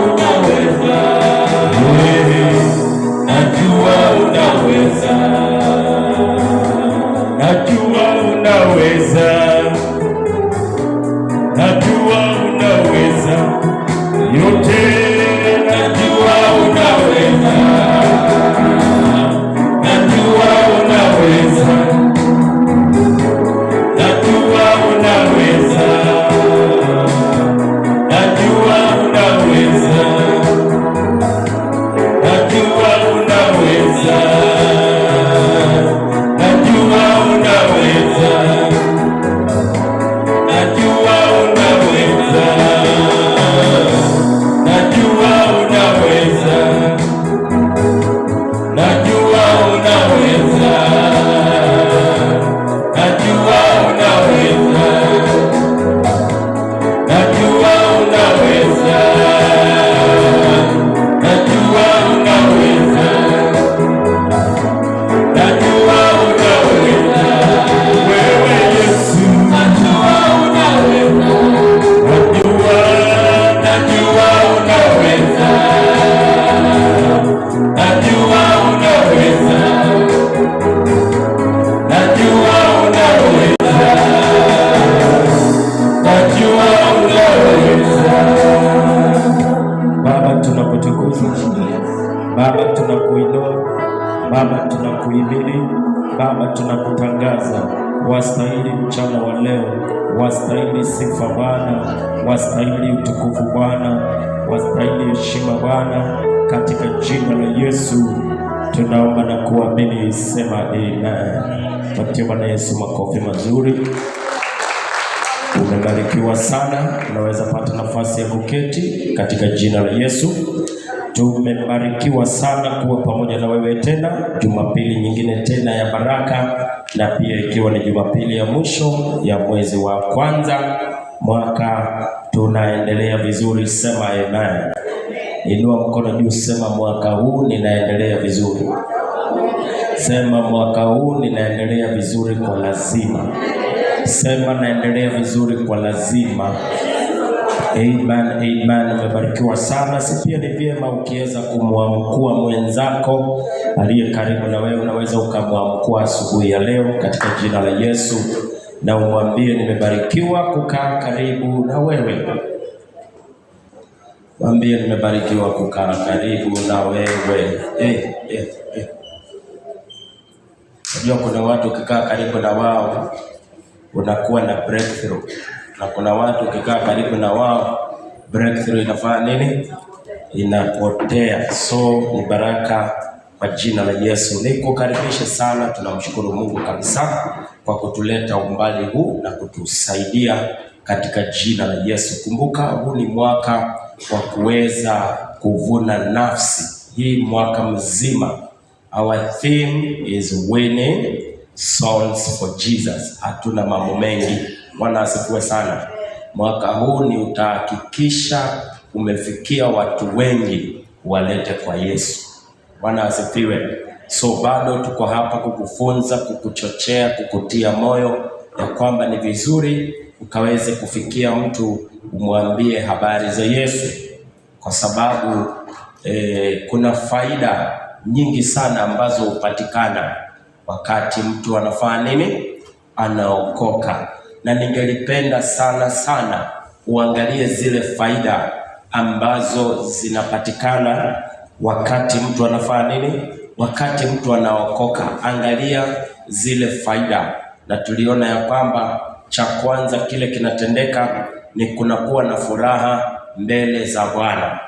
unaweza, najua unaweza, najua unaweza, najua unaweza yote, najua unaweza, najua unaweza, najua unaweza, najua unaweza, najua unaweza, najua unaweza, najua unaweza, najua unaweza, najua unaweza, najua unaweza, najua unaweza, najua unaweza, najua unaweza, wewe Yesu, najua unaweza, najua unaweza, najua unaweza, najua unaweza, najua unaweza. Baba, tunakutukuza, Baba tunakuinua, Baba tunakuhimidi, Baba tunakutangaza. Wastahili mchana wa leo, wastahili sifa Bwana, wastahili utukufu Bwana, wastahili heshima Bwana, katika jina la Yesu tunaomba na kuamini, sema amen. Patie Bwana Yesu makofi mazuri. Umebarikiwa sana, unaweza pata nafasi ya kuketi katika jina la Yesu. Tumebarikiwa sana kuwa pamoja na wewe tena, Jumapili nyingine tena ya baraka, na pia ikiwa ni Jumapili ya mwisho ya mwezi wa kwanza mwaka. Tunaendelea vizuri, sema amen. Inua mkono juu, sema mwaka huu ninaendelea vizuri. Sema mwaka huu ninaendelea vizuri kwa lazima. Sema naendelea vizuri kwa lazima. Amen, amen. Umebarikiwa sana. Si pia ni vyema ukiweza kumwamkua mwenzako aliye karibu na wewe, unaweza ukamwamkua asubuhi ya leo katika jina la Yesu, na umwambie nimebarikiwa kukaa karibu na wewe. Mwambie nimebarikiwa kukaa karibu na wewe. Unajua kuna watu ukikaa karibu na wao unakuwa na breakthrough, na kuna watu ukikaa karibu na wao breakthrough inafanya nini? Inapotea. So ni baraka kwa jina la Yesu. Nikukaribisha sana, tunamshukuru Mungu kabisa kwa kutuleta umbali huu na kutusaidia katika jina la Yesu. Kumbuka huu ni mwaka wa kuweza kuvuna nafsi. Hii mwaka mzima our theme is winning souls for Jesus. Hatuna mambo mengi. Bwana asifiwe sana. Mwaka huu ni utahakikisha umefikia watu wengi walete kwa Yesu. Bwana asifiwe. So bado tuko hapa kukufunza, kukuchochea, kukutia moyo ya kwamba ni vizuri ukaweze kufikia mtu umwambie habari za Yesu, kwa sababu kuna faida nyingi sana ambazo hupatikana wakati mtu anafanya nini? Anaokoka. Na ningelipenda sana uangalie zile faida ambazo zinapatikana wakati mtu anafanya nini? Wakati mtu anaokoka. Angalia zile faida. Na tuliona ya kwamba cha kwanza kile kinatendeka ni kunakuwa na furaha mbele za Bwana.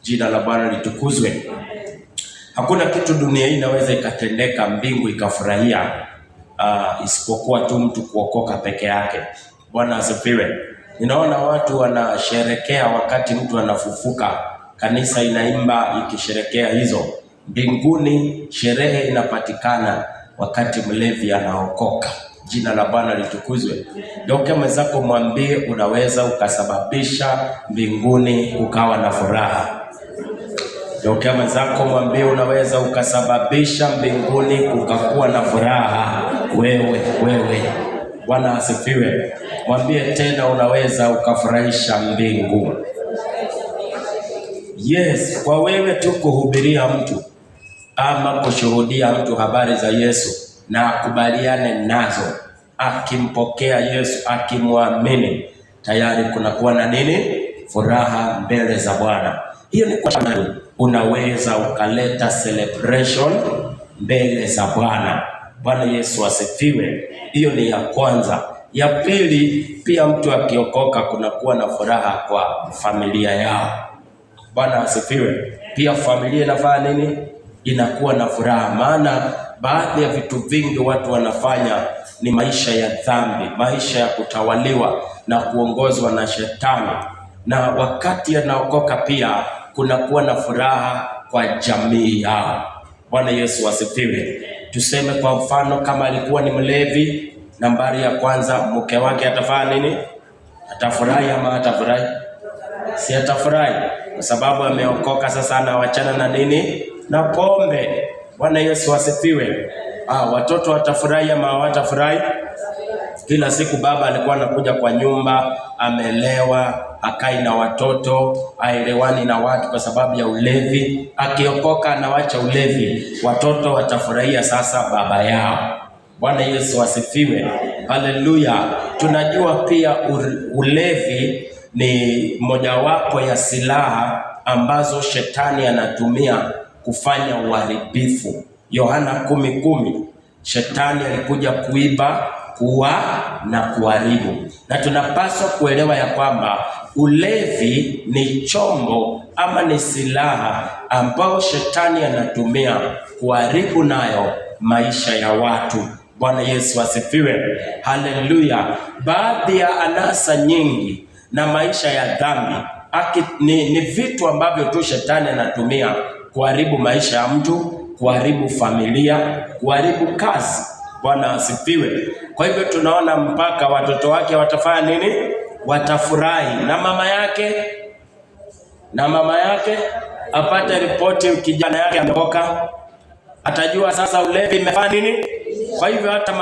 Jina la Bwana litukuzwe. Hakuna kitu dunia hii inaweza ikatendeka mbingu ikafurahia isipokuwa tu mtu kuokoka peke yake. Bwana asifiwe. Ninaona watu wanasherekea wakati mtu anafufuka, kanisa inaimba ikisherekea hizo. Mbinguni sherehe inapatikana wakati mlevi anaokoka. Jina la Bwana litukuzwe. Ndio mwenzako mwambie unaweza ukasababisha mbinguni kukawa na furaha. Ndio mwenzako mwambie unaweza ukasababisha mbinguni kukakuwa na furaha. Wewe. Bwana asifiwe. Mwambie tena unaweza ukafurahisha mbingu. Yes, kwa wewe tu kuhubiria mtu ama kushuhudia mtu habari za Yesu na akubaliane nazo, akimpokea Yesu, akimwamini, tayari kunakuwa na nini? Furaha mbele za Bwana. Hiyo ni kwa sababu unaweza ukaleta celebration mbele za Bwana. Bwana Yesu asifiwe. Hiyo ni ya kwanza. Ya pili, pia mtu akiokoka kunakuwa na furaha kwa familia yao. Bwana asifiwe. Pia familia inafanya nini? Inakuwa na furaha, maana baadhi ya vitu vingi watu wanafanya ni maisha ya dhambi, maisha ya kutawaliwa na kuongozwa na shetani, na wakati anaokoka pia kunakuwa na furaha kwa jamii yao. Bwana Yesu asifiwe. Tuseme kwa mfano, kama alikuwa ni mlevi, nambari ya kwanza, mke wake atafanya nini? Atafurahi ama hatafurahi? Si atafurahi, kwa sababu ameokoka. Sasa anawachana na nini? Na pombe. Bwana Yesu asifiwe. Watoto watafurahi ama hawatafurahi? Kila siku baba alikuwa anakuja kwa nyumba amelewa, akai na watoto, aelewani na watu kwa sababu ya ulevi. Akiokoka anawacha ulevi, watoto watafurahia sasa baba yao. Bwana Yesu asifiwe. Haleluya. Tunajua pia ulevi ni mojawapo ya silaha ambazo shetani anatumia kufanya uharibifu. Yohana 10:10, shetani alikuja kuiba, kuua na kuharibu. Na tunapaswa kuelewa ya kwamba ulevi ni chombo ama ni silaha ambao shetani anatumia kuharibu nayo maisha ya watu. Bwana Yesu asifiwe. Haleluya. Baadhi ya anasa nyingi na maisha ya dhambi ni vitu ambavyo tu shetani anatumia kuharibu maisha ya mtu, kuharibu familia, kuharibu kazi. Bwana asifiwe. Kwa hivyo tunaona mpaka watoto wake watafanya nini? Watafurahi. Na mama yake apate ripoti kijana yake ameokoka, atajua sasa ulevi imefanya nini. Kwa hivyo hata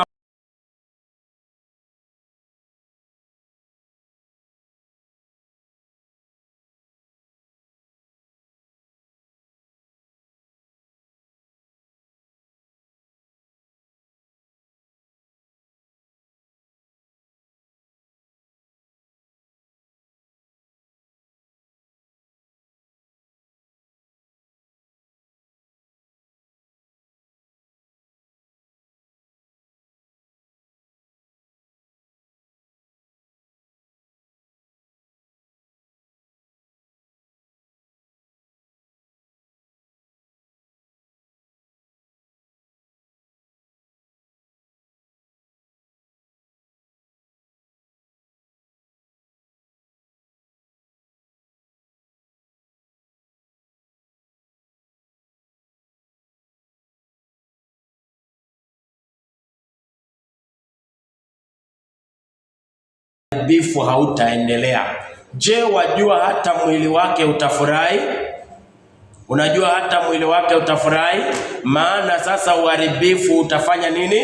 uharibifu hautaendelea. Je, wajua hata mwili wake utafurahi? Unajua hata mwili wake utafurahi, maana sasa uharibifu utafanya nini?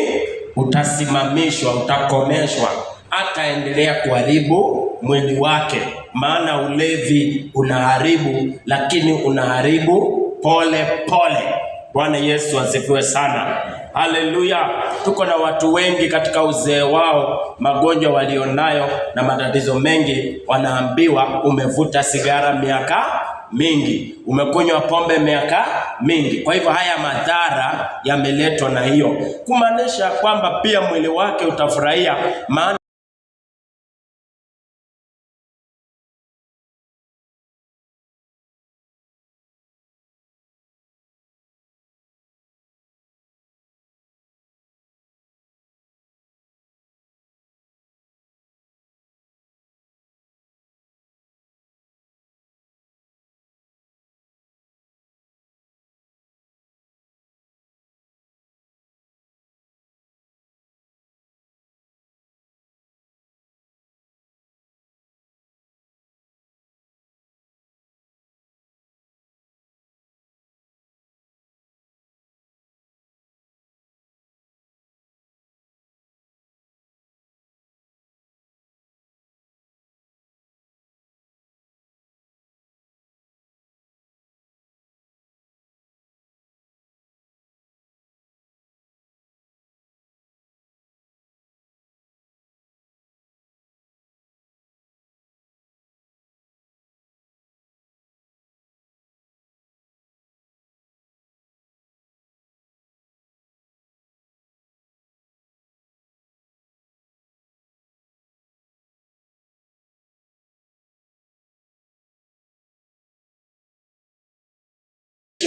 Utasimamishwa, utakomeshwa. Ataendelea kuharibu mwili wake, maana ulevi unaharibu, lakini unaharibu pole pole. Bwana Yesu asifiwe sana. Haleluya. Tuko na watu wengi katika uzee wao, magonjwa walionayo na matatizo mengi, wanaambiwa umevuta sigara miaka mingi, umekunywa pombe miaka mingi. Kwa hivyo haya madhara yameletwa na hiyo, kumaanisha kwamba pia mwili wake utafurahia, maana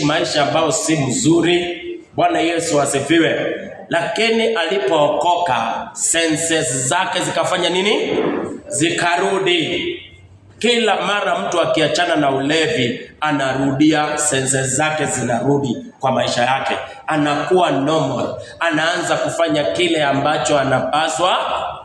aliishi maisha ambayo si mzuri. Bwana Yesu asifiwe. Lakini alipookoka, senses zake zikafanya nini? Zikarudi. Kila mara mtu akiachana na ulevi, anarudia, senses zake zinarudi kwa maisha yake. Anakuwa normal. Anaanza kufanya kile ambacho anapaswa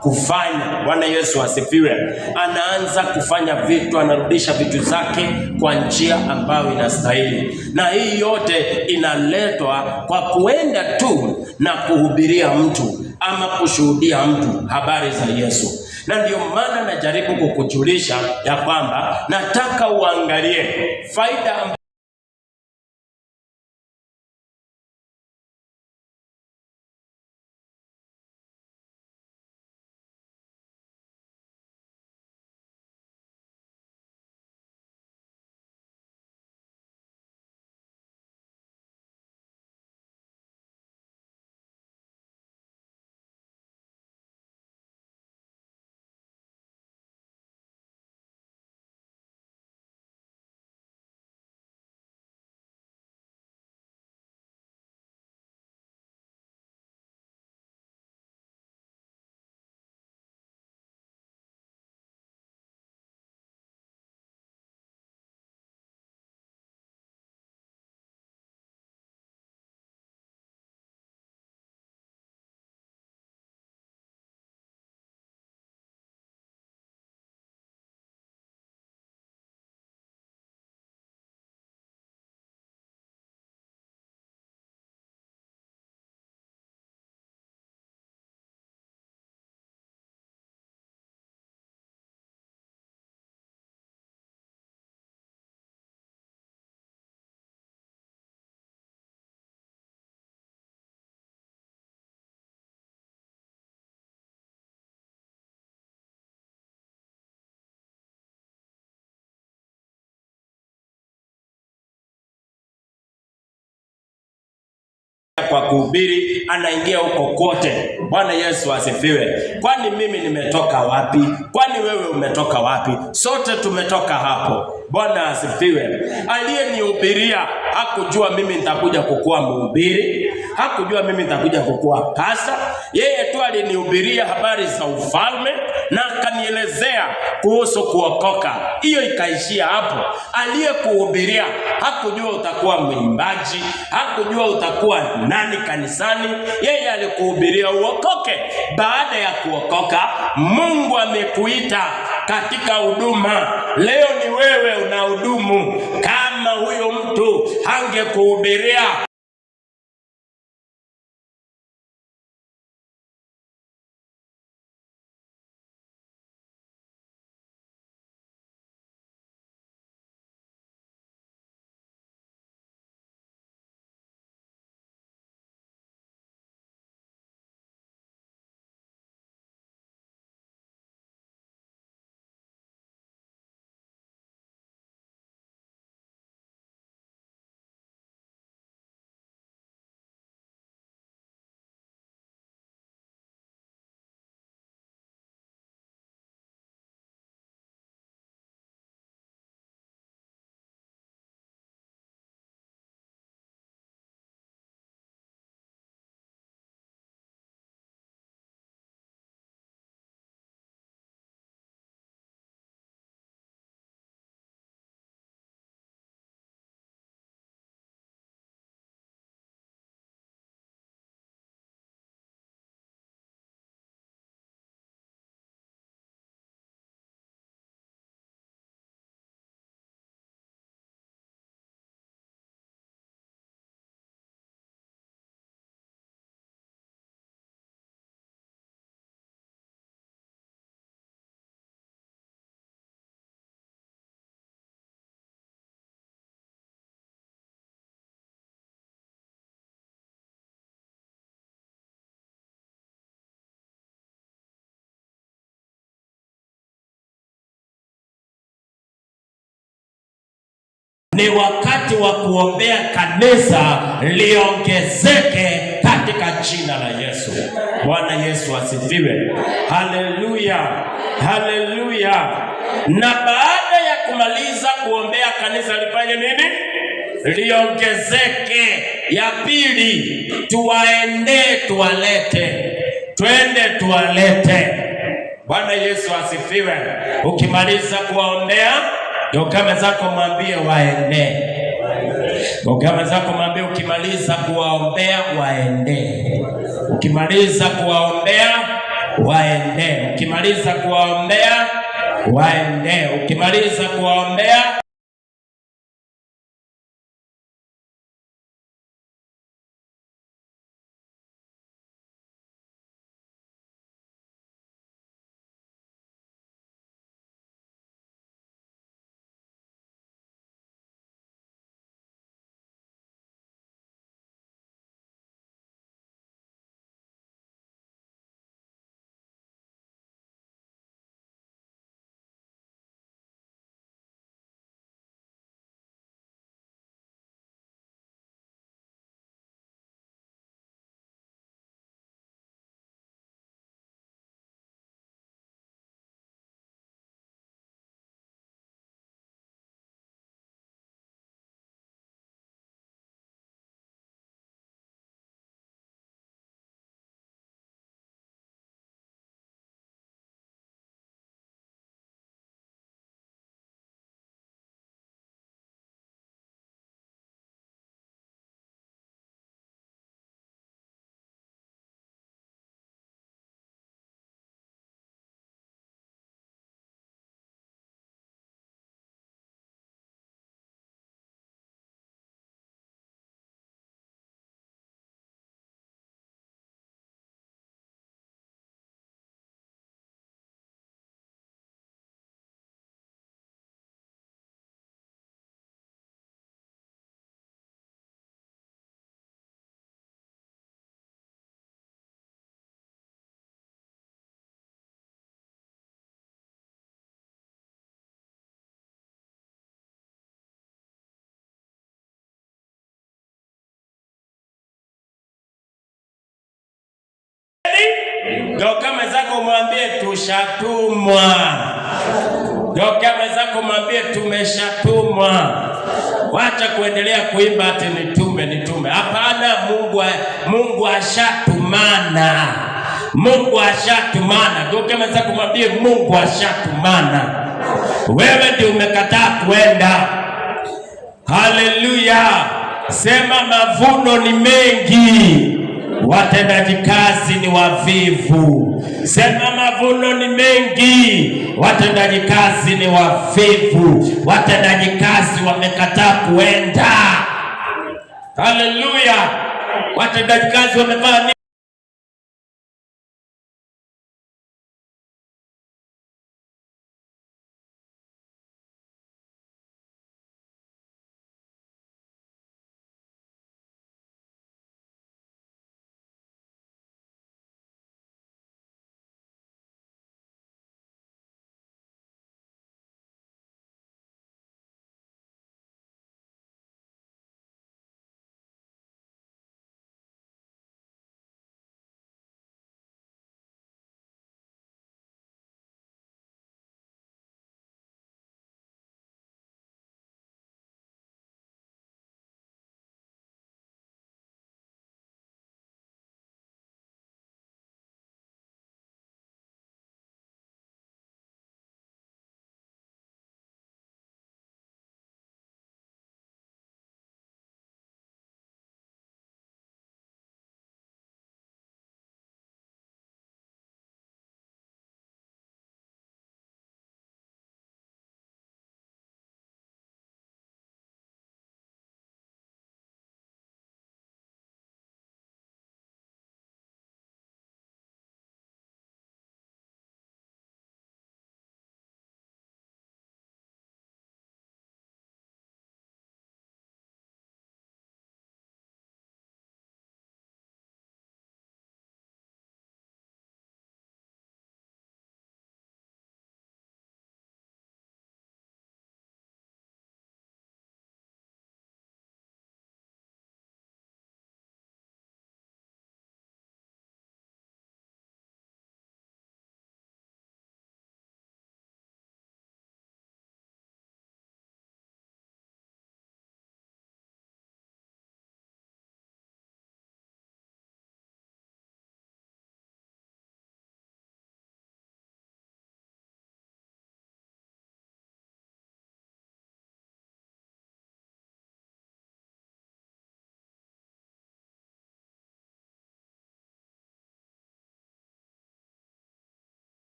kufanya. Bwana Yesu asifiwe. Anaanza kufanya vitu, anarudisha vitu zake kwa njia ambayo inastahili. Na hii yote inaletwa kwa kuenda tu na kuhubiria mtu ama kushuhudia mtu habari za Yesu. Na ndio maana najaribu kukujulisha ya kwamba nataka uangalie faida kwa kuhubiri, anaingia huko kote. Bwana Yesu asifiwe. Kwani mimi nimetoka wapi? Kwani wewe umetoka wapi? Sote tumetoka hapo. Bwana asifiwe. Aliyenihubiria hakujua mimi nitakuja kukuwa mhubiri, hakujua mimi nitakuja kukuwa pasta. Yeye tu alinihubiria habari za ufalme na akanielezea kuhusu kuokoka. Hiyo ikaishia hapo. Aliyekuhubiria hakujua utakuwa mwimbaji, hakujua utakuwa nani kanisani. Yeye alikuhubiria uokoke. Baada ya kuokoka, Mungu amekuita katika huduma. Leo ni wewe unahudumu. Kama huyo mtu hangekuhubiria, ni wakati wa kuombea kanisa liongezeke katika jina la Yesu. Bwana Yesu asifiwe. Haleluya. Haleluya. Na baada ya kumaliza kuombea kanisa lifanye nini? liongezeke. Ya pili, tuwaendee tuwalete. Twende tuwalete. Bwana Yesu asifiwe. Ukimaliza kuwaombea, geuka zako mwambie waende. Geuka zako mwambie ukimaliza kuwaombea waende. Ukimaliza kuwaombea waende. Ukimaliza kuwaombea waende. Ukimaliza kuwaombea geuka mwenzako mwambie tushatumwa. Geuka mwenzako mwambie tumeshatumwa. Wacha kuendelea kuimba ati nitume. Hapana, Mungu ashatumana. Mungu ashatumana. Geuka mwenzako mwambie Mungu ashatumana. Wewe ndio umekataa kwenda. Haleluya. Sema mavuno ni mengi, watendaji kazi ni wavivu. Sema mavuno ni mengi, watendaji kazi ni wavivu. Watendaji kazi wamekataa kuenda. Haleluya. Watendaji kazi wamevaa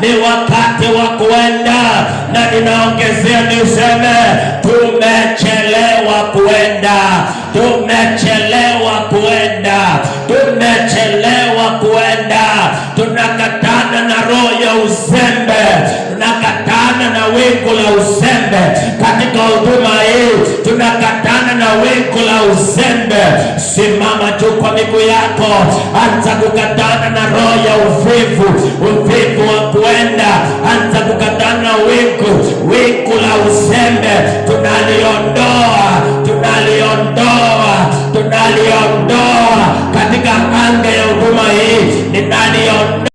ni wakati wa kuenda, na ninaongezea niseme tumechelewa kuenda, tumechelewa kuenda, tumechelewa kuenda. Tunakatana na roho ya uzembe, tunakatana na wingu la uzembe katika huduma hii, tunakatana na wingu la uzembe. Simama juu kwa miguu yako, anza kukatana na roho ya uvivu, uvivu wa kuenda. Anza kukatana na wingu la uzembe. Tunaliondoa, tunaliondoa, tunaliondoa katika anga ya huduma hii. Ninaliondoa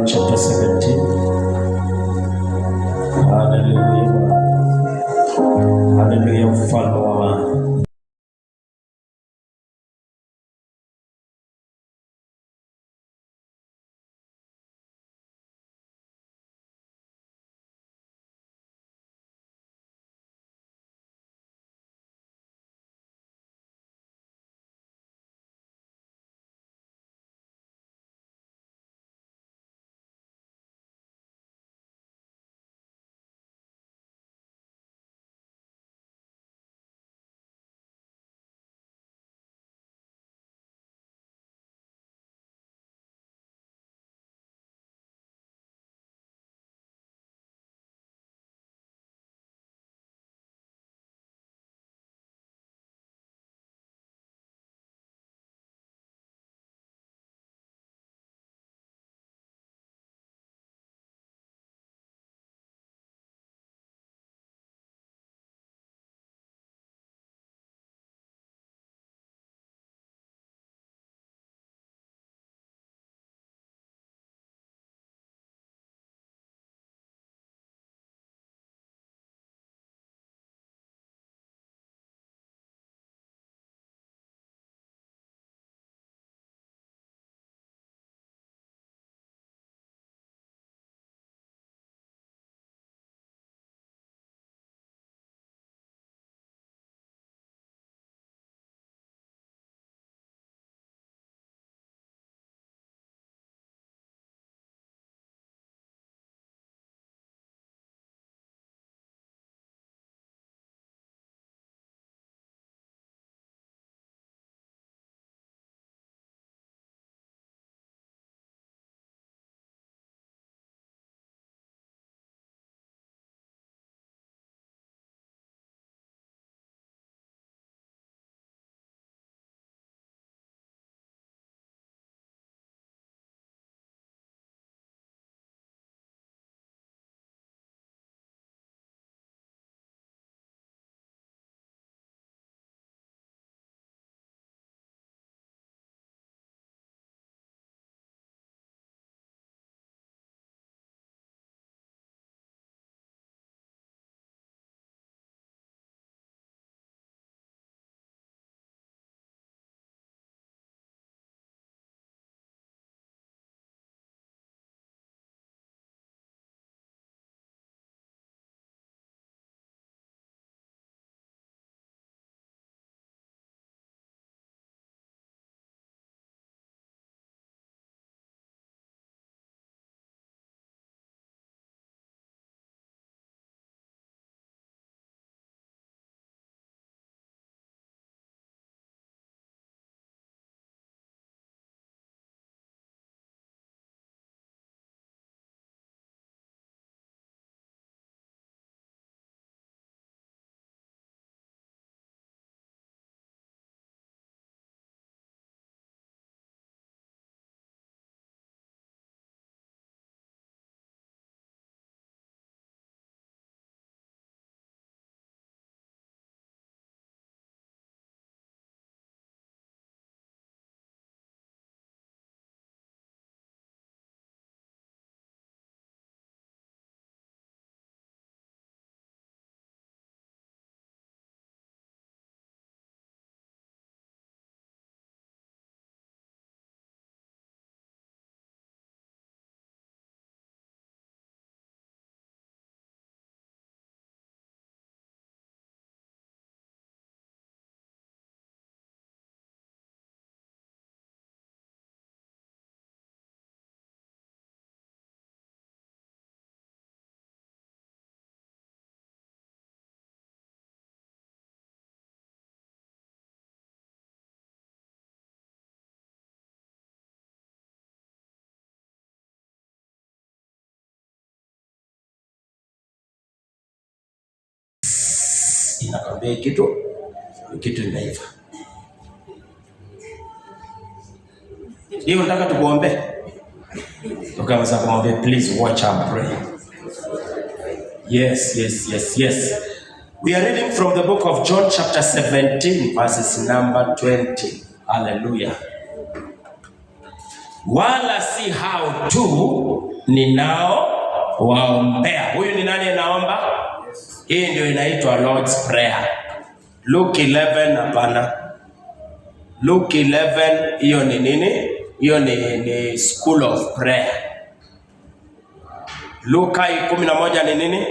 chapter 17. Hallelujah. Hallelujah, mfalme wa amani. Inakwambia kitu inaiva. Ndio nataka tukuombe. Tukaanza sasa kumwambia please watch and pray. Yes. We are reading from the book of John chapter 17 verses number 20. Hallelujah. Wala si hao tu ninao waombea. Huyu ni nani anaomba? Hii ndio inaitwa Lord's Prayer. Luke 11 hapana. Luke 11 hiyo ni nini? Hiyo ni school of prayer. Luka 11 ni nini?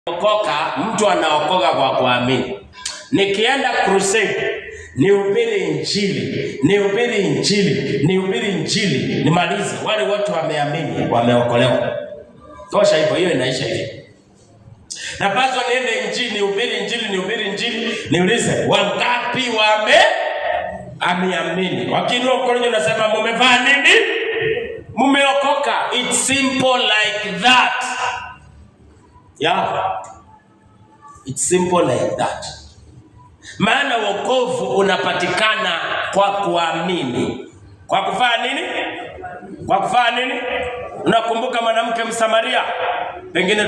Okoka, mtu anaokoka kwa kuamini. Nikienda crusade, nihubiri injili, nimalize, wale watu wameamini, wameokolewa. Tosha hivyo, hiyo inaisha hivi. Napaswa niende injili, nihubiri injili, niulize wangapi ameamini. Wakiinua mkono unasema mumevaa nini? Mumeokoka. It's simple like that. Yeah. It's simple like that. Maana wokovu unapatikana kwa kuamini. Kwa kufanya nini? Kwa kufanya nini? Unakumbuka mwanamke Msamaria? Pengine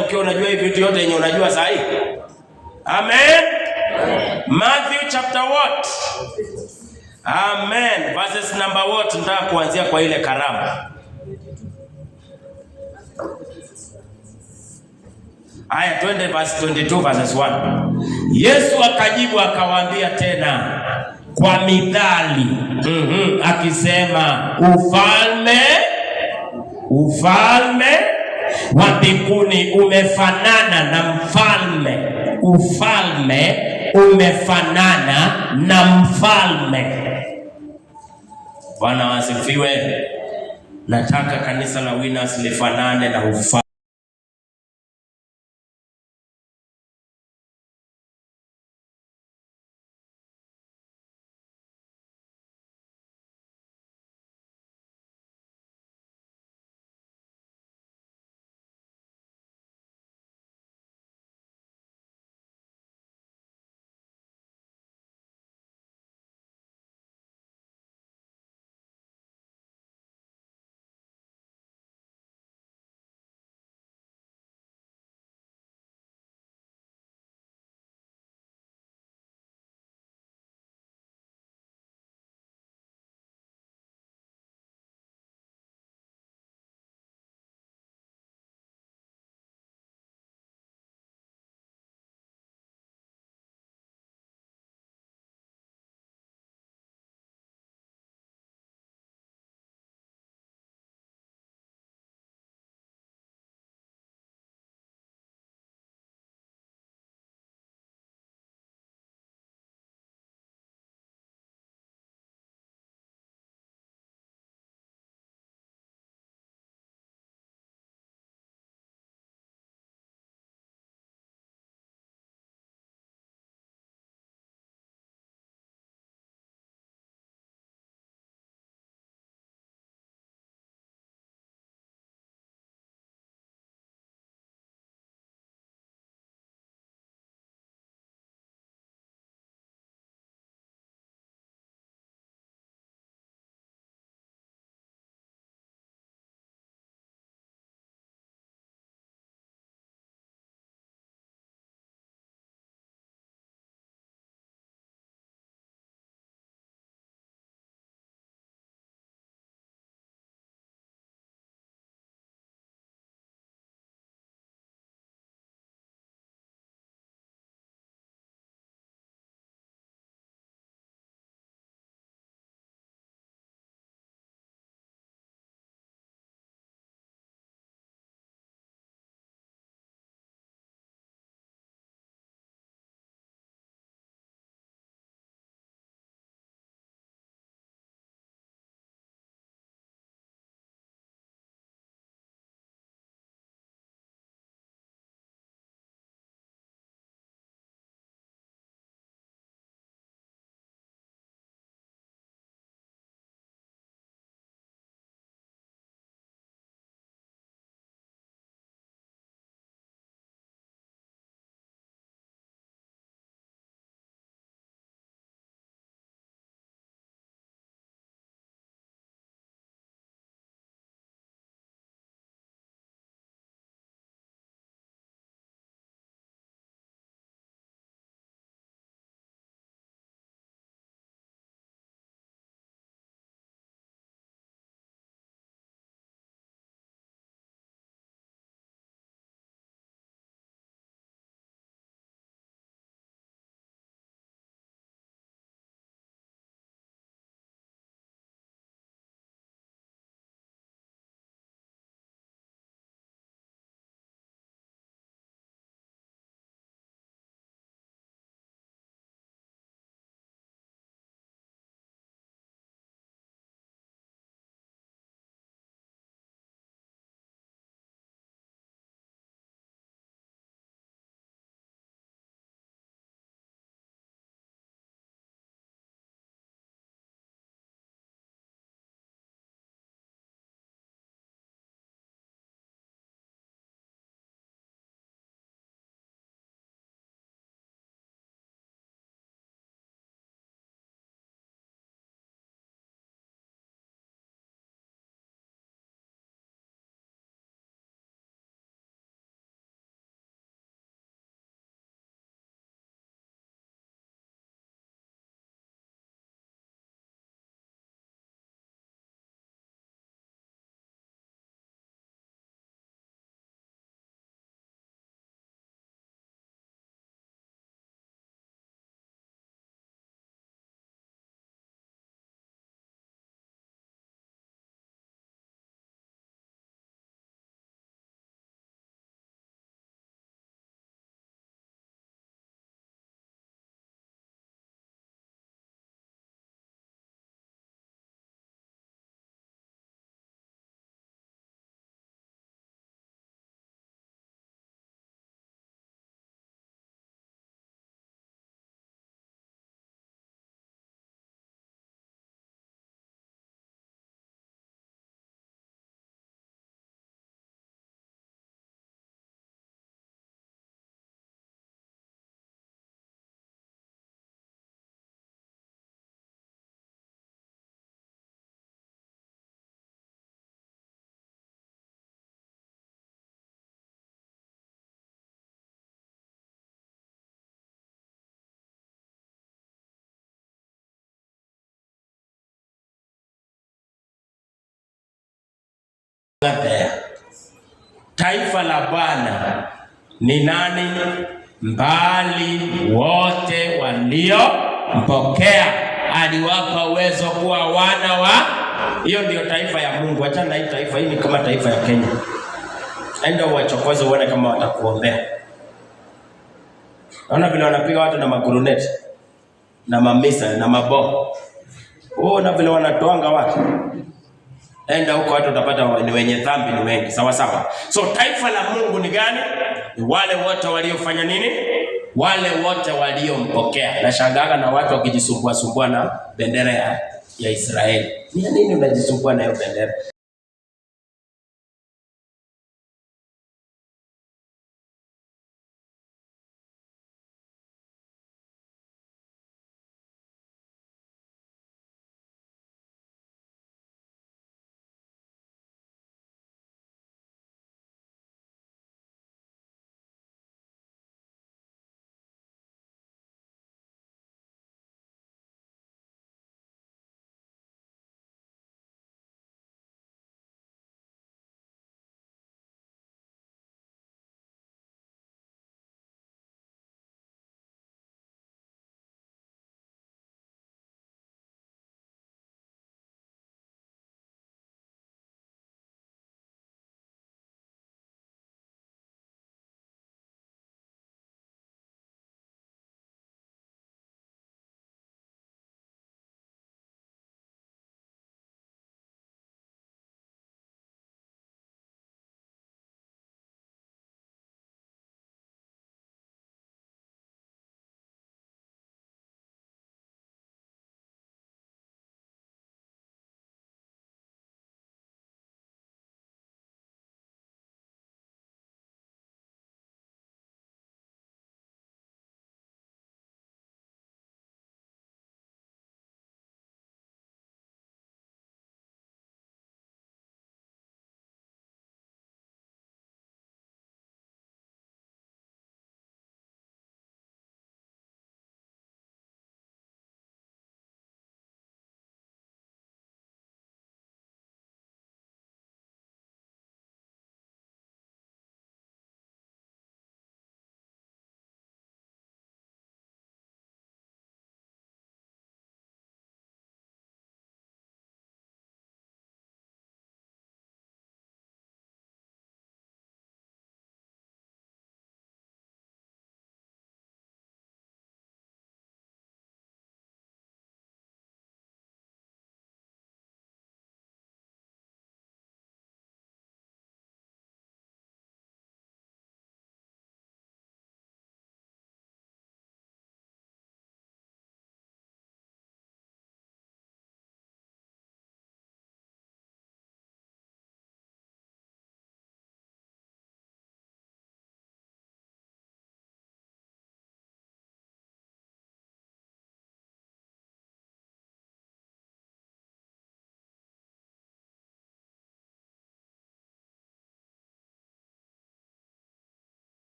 ukiwa unajua hivi vitu yote yenye unajua saa hii. Amen. Matthew chapter what? Amen. Verses number what? Nataka kuanzia kwa ile karama. Aya, twende verse 22 verses 1. Yesu akajibu akawaambia tena kwa mithali, akisema ufalme wa mbinguni umefanana na mfalme. Ufalme umefanana na mfalme. Bwana wasifiwe. Nataka kanisa la Winners lifanane na ufalme. there. Taifa la Bwana ni nani? Mbali wote waliompokea aliwapa uwezo kuwa wana wa. Hiyo ndio taifa ya Mungu. Achana na hii taifa, hii ni kama taifa ya Kenya. Enda uwachokoze uone kama watakuombea. Naona vile wanapiga watu na maguruneti na mamisa na mabomu. Na vile wanatoanga watu. Enda huko watu utapata ni wenye dhambi ni wengi. Sawa sawa. So taifa la Mungu ni gani? Ni wale wote waliofanya nini? Wale wote waliompokea. Nashangaa na watu wakijisumbua na bendera ya Israeli. Ni nini unajisumbua na hiyo bendera?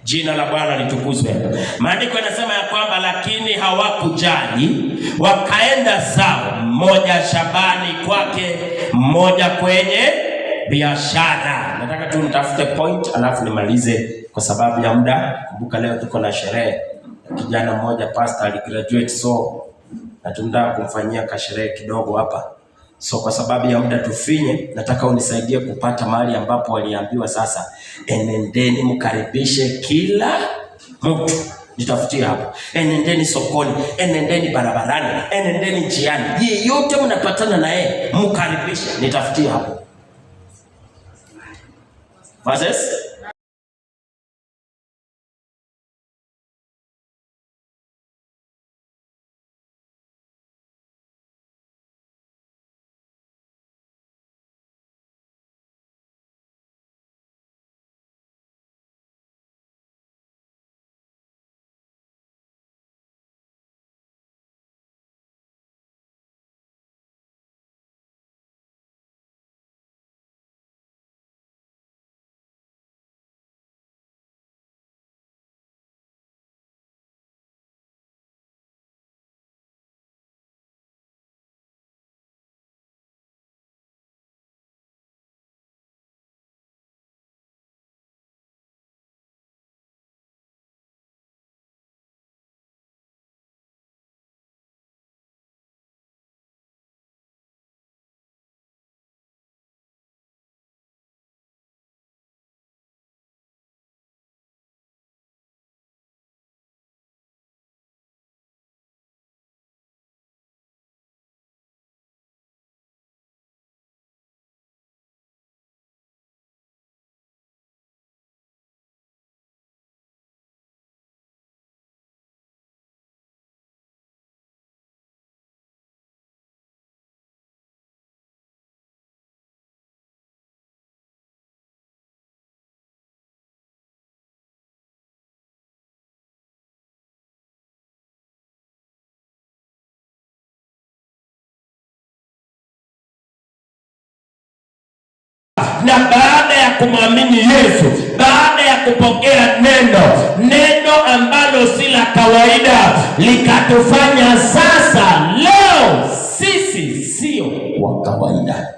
Jina la Bwana litukuzwe. Maandiko yanasema ya kwamba lakini hawakujali, wakaenda zao, mmoja shambani kwake, mmoja kwenye biashara. Nataka tu nitafute point alafu nimalize kwa sababu ya muda. Kumbuka leo tuko na sherehe. Kijana mmoja pastor aligraduate, so na tunataka kumfanyia kasherehe kidogo hapa. So kwa sababu ya muda tufinye, nataka unisaidie kupata mahali ambapo waliambiwa sasa, enendeni mkaribishe kila mtu. Nitafutia hapo. Enendeni sokoni, enendeni barabarani, enendeni njiani. Yeyote mnapatana na yeye, mkaribishe. Nitafutia hapo. Verses na baada ya kumwamini Yesu, baada ya kupokea neno ambalo si la kawaida, likatufanya sasa leo sisi sio wa kawaida,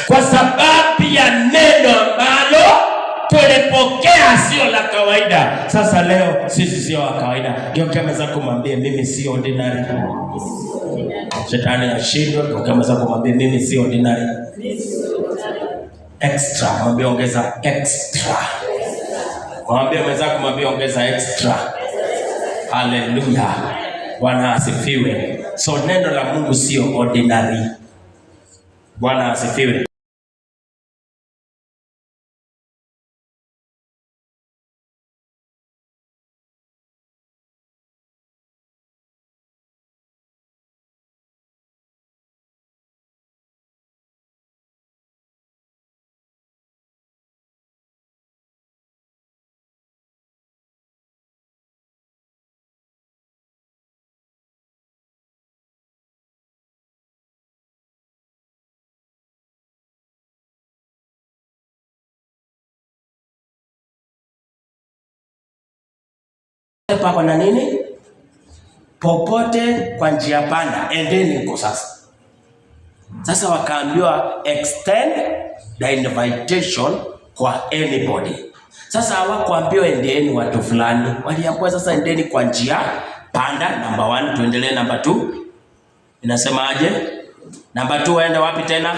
kwa sababu ya neno ambalo tulipokea sio la kawaida. Sasa leo sisi sio wa kawaida. Geuka kumwambia mimi sio ordinary. Shetani ashindwe. Geuka kumwambia mimi sio ordinary. Extra. Mwambie ongeza extra. Mwambie mwenzako, mwambie ongeza extra. Haleluya. Bwana asifiwe. So neno la Mungu sio ordinary. Bwana asifiwe. Pako na nini? Popote kwa njia panda, endeni huko sasa. Sasa wakaambiwa extend the invitation kwa anybody. Sasa hawakuambiwa endeni watu fulani. Waliambiwa sasa endeni kwa njia panda. Number 1, tuendelee number 2. Inasema aje? Number 2 waende wapi tena?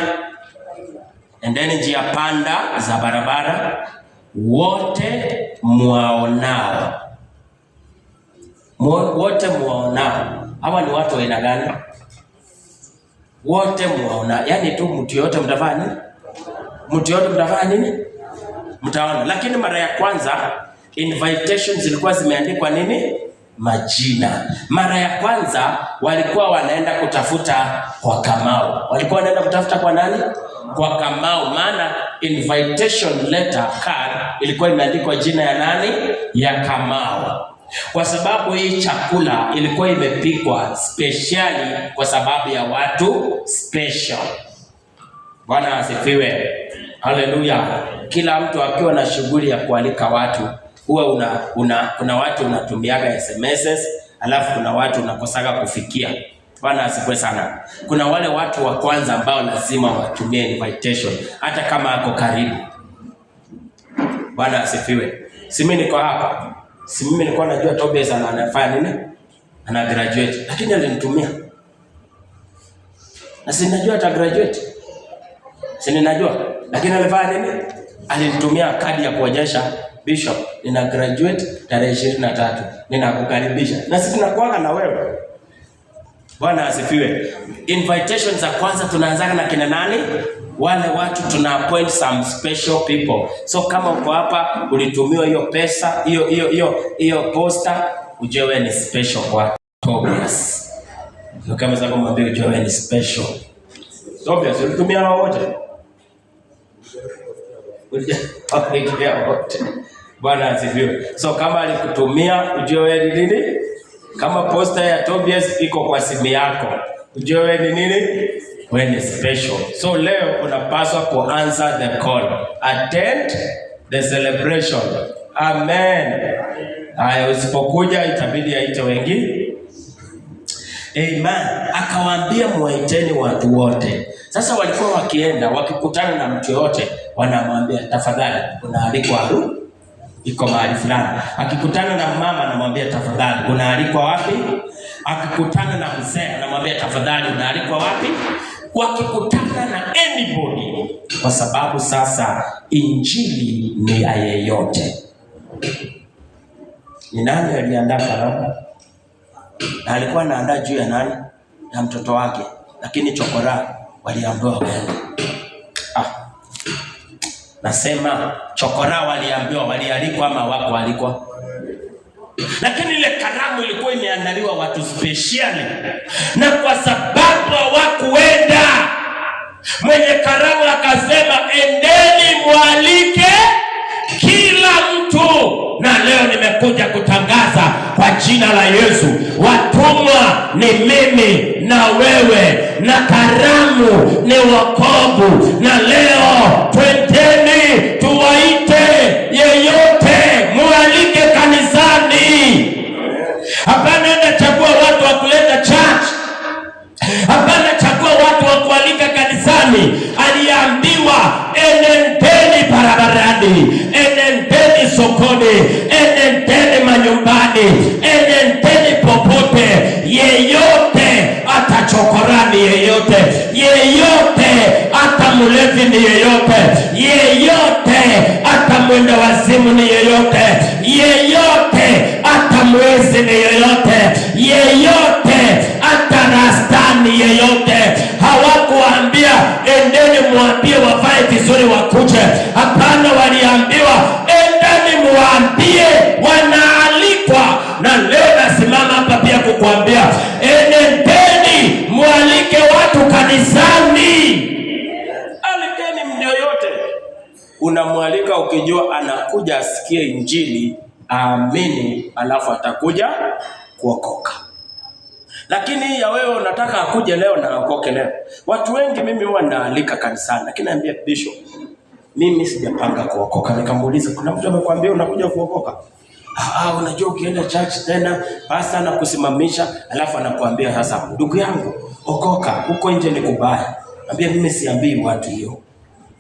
Endeni njia panda za barabara, wote muwaonao. Wote muwaonao. Hawa ni watu wa aina gani? Wote muwaonao. Yaani tu mtu yote mtafanya nini? Mtu yote mtafanya nini? Mtaona. Lakini mara ya kwanza invitations zilikuwa zimeandikwa nini? Majina. Mara ya kwanza walikuwa wanaenda kutafuta kwa Kamau. Walikuwa wanaenda kutafuta kwa nani? Kwa Kamau. Maana invitation letter card ilikuwa imeandikwa jina ya nani? Ya Kamau. Kwa sababu hii chakula ilikuwa imepikwa specially kwa sababu ya watu special. Bwana asifiwe. Haleluya. Kila mtu akiwa na shughuli ya kualika watu, huwa kuna watu unatumiaga SMSs, alafu kuna watu unakosaga kufikia. Bwana asifiwe sana. Kuna wale watu wa kwanza ambao lazima watumie invitation hata kama ako karibu. Bwana asifiwe. Si mimi niko hapa. Si mimi nilikuwa najua Tobias anafanya nini? Ana graduate. Lakini alinitumia. Na si najua ata graduate. Si ninajua. Lakini alifanya nini? Alinitumia kadi ya kuonyesha Bishop, nina graduate tarehe 23. Ninakukaribisha. Na sisi tunakuanga na wewe. Bwana asifiwe. Invitations za kwanza tunaanza na kina nani? Wale watu tuna appoint some special people. So kama uko hapa ulitumiwa hiyo pesa, hiyo poster, ujue wewe ni special kwa Tobias. Ndio kama zako mwambie ujue wewe ni special. Tobias ulitumia wote. Ulitumia wote. Bwana asifiwe. So kama alikutumia ujue wewe ni nini? Kama poster ya Tobias iko kwa simu yako, ujue wewe ni nini? Wewe ni special. So leo unapaswa kuanswer the call. Attend the celebration. Amen. Haya, usipokuja itabidi aite wengi. Amen. Akawaambia muwaiteni watu wote. Sasa walikuwa wakienda, wakikutana na mtu yote, wanamwambia tafadhali unaalikwa iko mahali fulani. Akikutana na mama anamwambia tafadhali unaalikwa wapi? Akikutana na mzee anamwambia tafadhali unaalikwa wapi? Wakikutana na anybody, kwa sababu sasa injili ni ya yeyote. Ni nani aliandaa karamu? Na alikuwa anaandaa juu ya nani? Na mtoto wake. Lakini chokora waliambiwa waende. Nasema chokora waliambiwa, walialikwa ama wako walikwa? Lakini ile karamu ilikuwa imeandaliwa watu speciali. Na kwa sababu hawakuenda, mwenye karamu akasema endeni mwalike kila mtu mtu. Na leo nimekuja kutangaza kwa jina la Yesu, watumwa ni mimi na wewe, na karamu ni wokovu. Na leo twendeni tuwaite yeyote, mualike kanisani. Hapana enda chagua watu wa kuleta church. Hapana chagua watu wa kualika kanisani. Aliambiwa enendeni barabarani, enendeni sokoni, enendeni manyumbani, enendeni popote. Yeyote atachokorani, yeyote atamlevi ni yeyote atamwenda wazimu ni yeyote atamwezi ni yeyote atarastani yeyote. Hawakuambia endeni muambie wavae vizuri wakuje. Hapana, waliambiwa endeni muambie wanaalikwa. Na leo nasimama hapa pia kukuambia enendeni mualike watu kanisani. Alikeni mtu yoyote. Unamwalika ukijua anakuja asikie injili, aamini, alafu atakuja kuokoka. Lakini ya wewe unataka akuje leo na aokoke leo. Watu wengi mimi huwa naalika kanisani, lakini naambia bishop, mimi sijapanga kuokoka. Nikamuuliza, kuna mtu amekwambia unakuja kuokoka? Unajua ukienda church tena pastor anakusimamisha, alafu anakuambia sasa ndugu yangu okoka, huko nje ni kubaya. Naambia mimi siambii watu hiyo.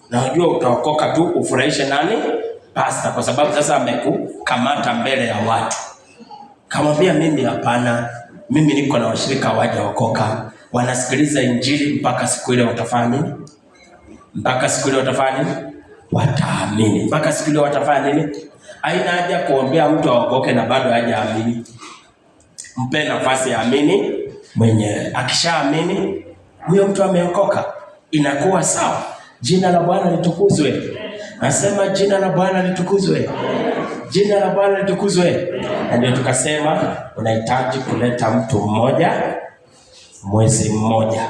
Najua utaokoka tu ufurahishe nani? Pastor, kwa sababu sasa amekukamata mbele ya watu. Kamwambia mimi hapana. Mimi niko na washirika hawajaokoka, wanasikiliza injili mpaka siku ile watafanya nini? Wataamini. Mpaka siku ile watafanya nini? Haina haja kuombea mtu aokoke na bado hajaamini. Mpe nafasi ya amini mwenyewe. Akishaamini, huyo mtu ameokoka, inakuwa sawa. Jina la Bwana litukuzwe. Nasema jina la Bwana litukuzwe. Jina la Bwana litukuzwe. Na ndio tukasema unahitaji kuleta mtu mmoja mwezi mmoja.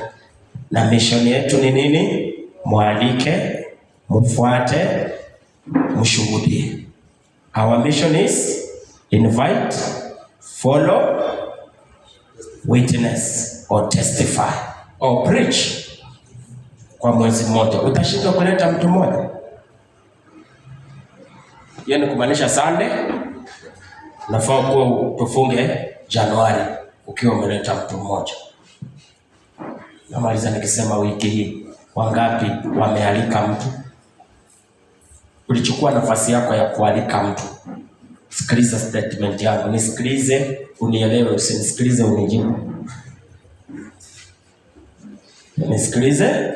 Na mission yetu ni nini? Mwalike, mfuate, mshuhudie. Our mission is invite, follow, witness or testify or preach. Kwa mwezi mmoja utashindwa kuleta mtu mmoja? Hiyo ni kumaanisha Sunday nafaa kuwa tufunge Januari ukiwa umeleta mtu mmoja. Namaliza nikisema wiki hii wangapi wamealika mtu? Ulichukua nafasi yako ya kualika mtu. Sikiliza statement yangu, nisikilize unielewe, usinisikilize unijibu. Nisikilize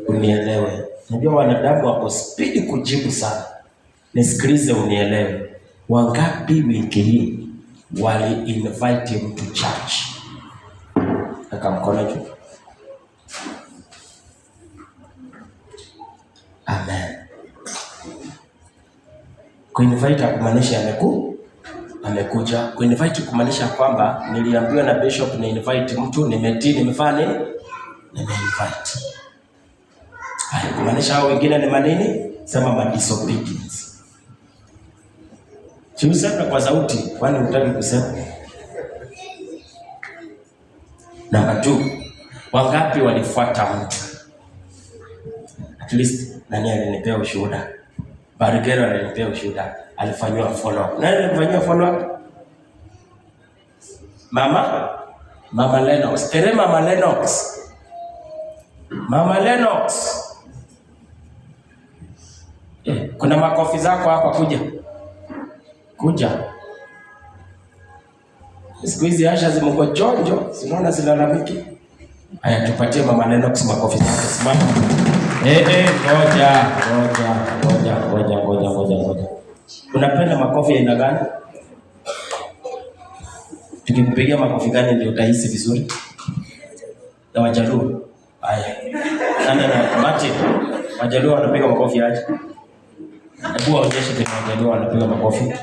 unielewe. Najua wanadamu wako speed kujibu sana. Nisikilize unielewe. Wangapi wiki hii wali invite mtu church? Aka mkono juu. Amen. Kuinvite kumaanisha amekuja. Kuinvite kumaanisha kwamba niliambiwa na bishop ni invite mtu, nimetii, nimefanya nini? Nimeinvite. Haya, kumaanisha hao wengine ni manini? Sema disobedience. Useme kwa sauti, kwani hutaki kusema? Namba 2, wangapi walifuata mtu? At least nani alinipea ushuhuda? Barigero alinipea ushuhuda, alifanywa follow up. Nani alifanywa follow up? Mama Lennox. Mama Lennox. Kuna makofi zako hapa, kuja. Siku hizi Asha zimekuwa chonjo, sinaona zilalamiki. Haya, tupatie Mama Lennox makofi zake. Simama. Ngoja. Unapenda makofi ya aina gani? Tukikupigia makofi gani ndio utahisi vizuri? Ya Wajaluo. Haya. Na Martin, Wajaluo wanapiga makofi aje? Hebu waonyeshe tena Wajaluo wanapiga makofi.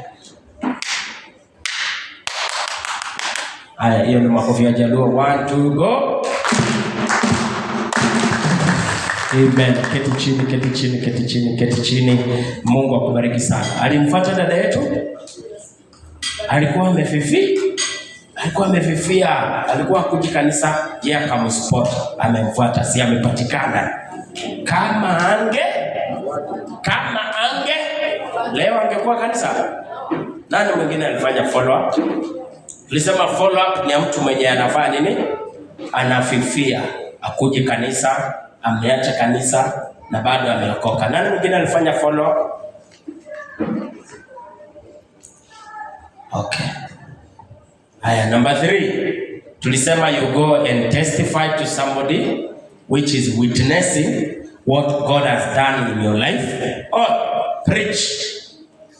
Haya, hiyo ni makofi ya Jaluo. 1 2 go. Amen. Keti chini, keti chini, keti chini, keti chini. Mungu akubariki sana. Alimfuata dada yetu. Alikuwa amefifia. Alikuwa kuji kanisa, yeye akamspot, amemfuata, si amepatikana. Kama ange leo angekuwa kanisa. Nani mwingine alifanya follow up? Tulisema follow up ni mtu mwenye anafanya nini? Anafifia, akuje kanisa, ameacha kanisa na bado ameokoka. Nani mwingine alifanya follow up? Okay. Haya, number 3. Tulisema you go and testify to somebody which is witnessing what God has done in your life. Or preach.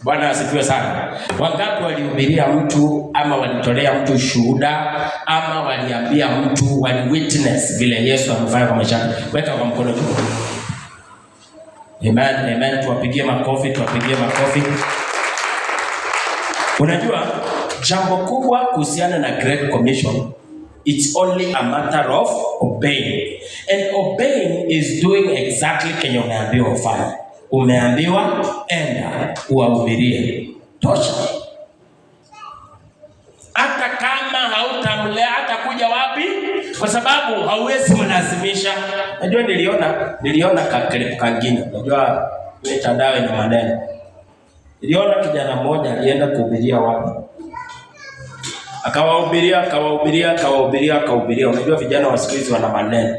Bwana asifiwe sana. Wangapi walihubiria mtu ama walitolea mtu shuhuda ama waliambia mtu, witness vile Yesu amefanya kwa maisha yako? Weka kwa mkono juu. Amen, amen. Tuwapigie makofi. Unajua jambo kubwa kuhusiana na Great Commission, it's only a matter of obeying. And obeying is doing exactly kenye umeambiwa ufanye. Umeambiwa enda uwahubirie. Tosha. Hata kama hautamlea atakuja wapi? Kwa sababu hauwezi mlazimisha. Najua niliona clip kangine. Najua mitandao ina maneno. Niliona kijana mmoja alienda kuhubiria watu. Akawahubiria. Unajua vijana wa siku hizi wana maneno.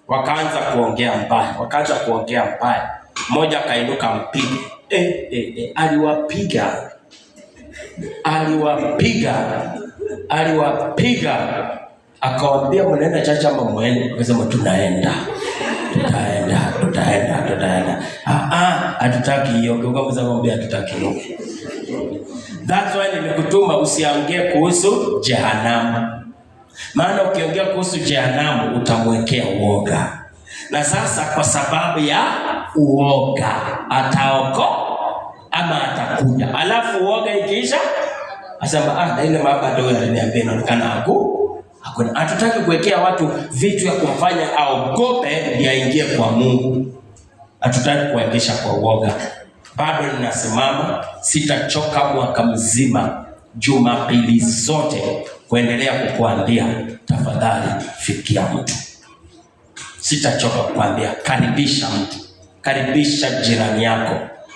Wakaanza kuongea mbaya. Mmoja akainuka mpige. Aliwapiga. Akawaambia mnaenda chacha ama muende? Akasema tutaenda. Hatutaki hiyo. Ukamwambia mwambie hatutaki hiyo. That's why nimekutuma usiongee kuhusu jehanamu. Maana ukiongea kuhusu jehanamu utamwekea uoga. Na sasa kwa sababu ya uoga ama atakuja. Alafu uoga ikiisha asema na ile mabado aliniambia inaonekana hakuna. Hatutaki kuwekea watu vitu ya kumfanya aogope ndio aingie kwa Mungu. Hatutaki kuingisha kwa uoga. Bado ninasimama, sitachoka mwaka mzima, Jumapili zote kuendelea kukuambia tafadhali fikia mtu. Sitachoka kukuambia karibisha mtu, karibisha jirani yako,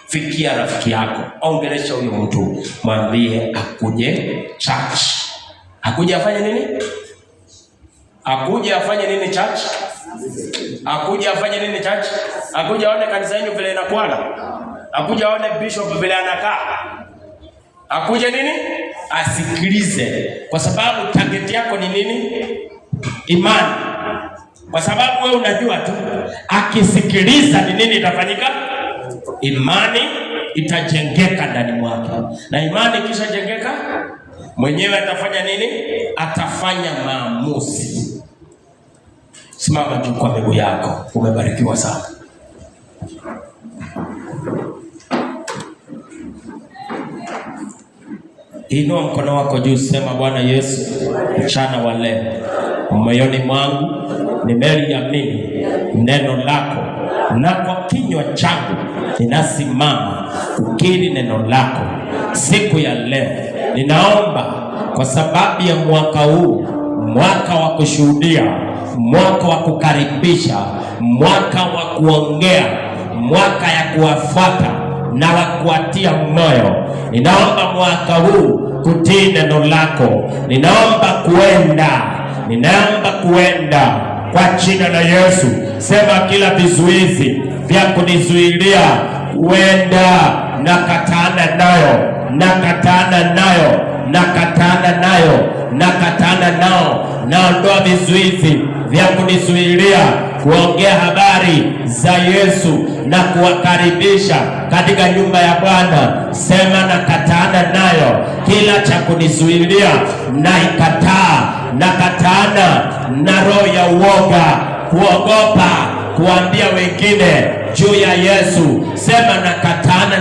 fikia rafiki yako, ongelesha huyo mtu, mwambie akuje church. Akuje afanye nini? Akuje afanye nini church? Akuje aone kanisa yenu vile inakuwa. Akuje aone bishop vile anakaa. Akuje nini? Asikilize. Kwa sababu target yako ni nini? Imani. Kwa sababu wewe unajua tu akisikiliza ni nini itafanyika? Imani itajengeka ndani mwake. Na imani kisha jengeka, mwenyewe atafanya nini? Atafanya maamuzi. Simama juu kwa miguu yako. Umebarikiwa sana. Inua mkono wako juu, sema Bwana Yesu, mchana wa leo moyoni mwangu nimeliamini neno lako, na kwa kinywa changu ninasimama kukiri neno lako. Siku ya leo ninaomba kwa sababu ya mwaka huu, mwaka wa kushuhudia, mwaka wa kukaribisha, mwaka wa kuongea, mwaka ya kuwafuata na wa kuatia moyo. Ninaomba mwaka huu kutii neno lako. Ninaomba kuenda kwa jina la Yesu. Sema kila vizuizi vya kunizuilia kuenda nakatana nao. Naondoa vizuizi vya kunizuilia kuongea habari za Yesu na kuwakaribisha katika nyumba ya Bwana. Sema nakatana nayo. Kila cha kunizuilia nakatana na roho ya uoga, kuogopa kuambia wengine juu ya Yesu. Sema nakatana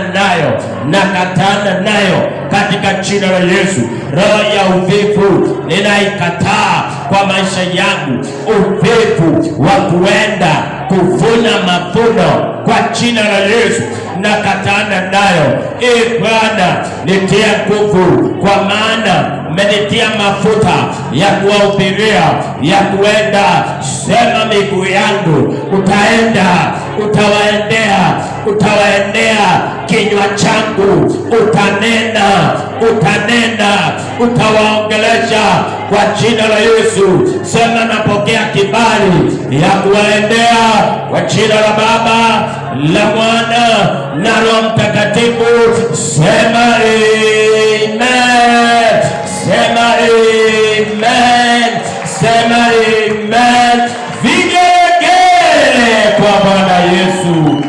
nayo katika jina la Yesu. Roho ya uvivu ninaikataa kwa maisha yangu, uvivu wa kuenda kuvuna mavuno kwa jina la Yesu. Nakatana nayo. Bwana, nitia nguvu, kwa maana umenitia mafuta ya kuwahubiria, ya kuenda. Sema miguu yangu utaenda, utawaendea. Kinywa changu utanena, utawaongelesha kwa jina la Yesu. Sema napokea kibali ya kuwaendea kwa jina la Baba, la Mwana na Roho Mtakatifu. Sema amen. Sema amen. Sema amen. Vigelegele kwa Bwana Yesu.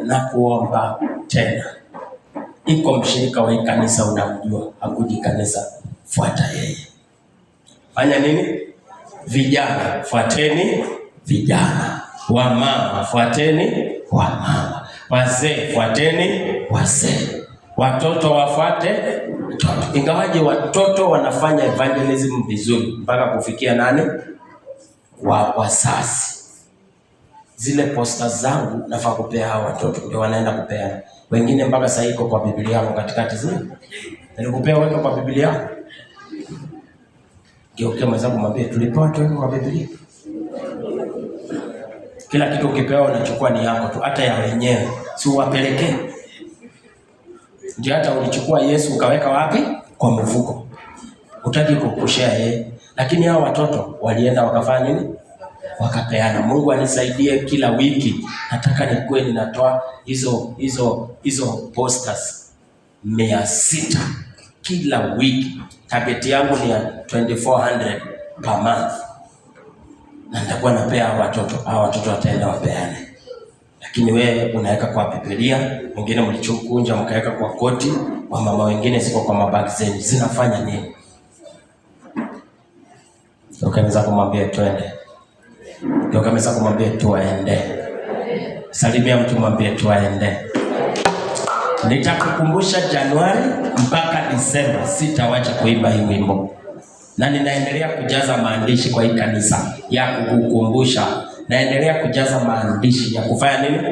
Nakuomba tena. Iko mshirika wa hii kanisa unamjua, hakuji kanisa, fuata yeye. Fanya nini? Vijana, fuateni vijana. Wamama, fuateni wamama. Wazee, fuateni wazee. Watoto wafuate watoto. Ingawaje watoto wanafanya evangelism vizuri mpaka kufikia nani? Wazazi. Zile posta zangu nafaa kupea hawa watoto, ndio wanaenda kupea. Wengine mpaka sasa iko kwa Biblia yako katikati zile. Nilikupea wewe kwa Biblia yako. Geukia mwenzako mwambie tulipewa tu kwa Biblia. Kila kitu ukipewa unachukua ni yako tu, hata ya wenyewe. Si uwapelekee. Ndio hata ulichukua Yesu ukaweka wapi? Kwa mfuko. Utaki kukushare yeye. Lakini hao watoto walienda wakafanya nini? Wakapeana. Mungu anisaidie kila wiki. Nataka nikuwe ninatoa hizo posters 600 kila wiki. Target yangu ni 2400 per month. Na nitakuwa napea hao watoto wataenda wapeane. Lakini wewe unaweka kwa Biblia, wengine mlichokunja mkaweka kwa koti, wamama wengine ziko kwa mabag zenu. Zinafanya nini? Ukameza kumwambia twende. Ukameza kumwambia tuwaende. Salimia mtu mwambie tuwaende. Nitakukumbusha Januari mpaka Disemba sitawacha kuimba hii wimbo. Na ninaendelea kujaza maandishi kwa hii kanisa ya kukukumbusha. Naendelea kujaza maandishi ya kufanya nini?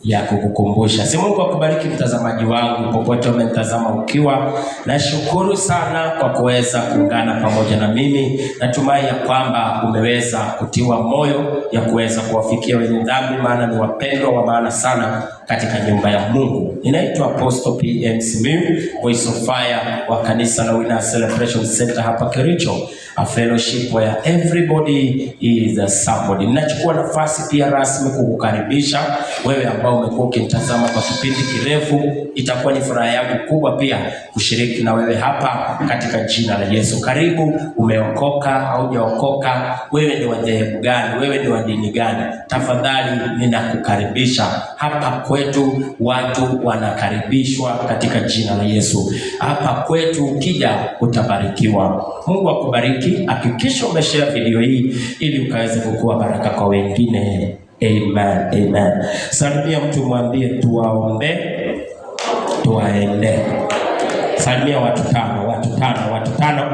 Ya kukukumbusha. Si Mungu akubariki mtazamaji wangu popote umenitazama ukiwa. Nashukuru sana kwa kuweza kuungana pamoja na mimi. Natumai ya kwamba umeweza kutiwa moyo ya kuweza kuwafikia wenye dhambi, maana ni wapendwa wa maana sana katika nyumba ya Mungu. Ninaitwa Apostle PM Simiyu, Voice of Fire wa kanisa la Winners Celebration Center hapa Kericho, a fellowship where everybody is a somebody. Ninachukua nafasi pia rasmi kukukaribisha wewe ambao umekuwa ukitazama kwa kipindi kirefu. Itakuwa ni furaha yangu kubwa pia kushiriki na wewe hapa katika jina la Yesu. Karibu, umeokoka au hujaokoka, wewe ni wa dhehebu gani, wewe ni wa dini gani, tafadhali ninakukaribisha hapa kwetu. Watu wanakaribishwa katika jina la Yesu. Hapa kwetu ukija utabarikiwa. Mungu akubariki. Hakikisha umeshare video hii ili ukaweze kukua baraka kwa wengine. Amen. Amen. Salimia mtu mwambie tuwaombe, tuwaende. Salimia watu tano.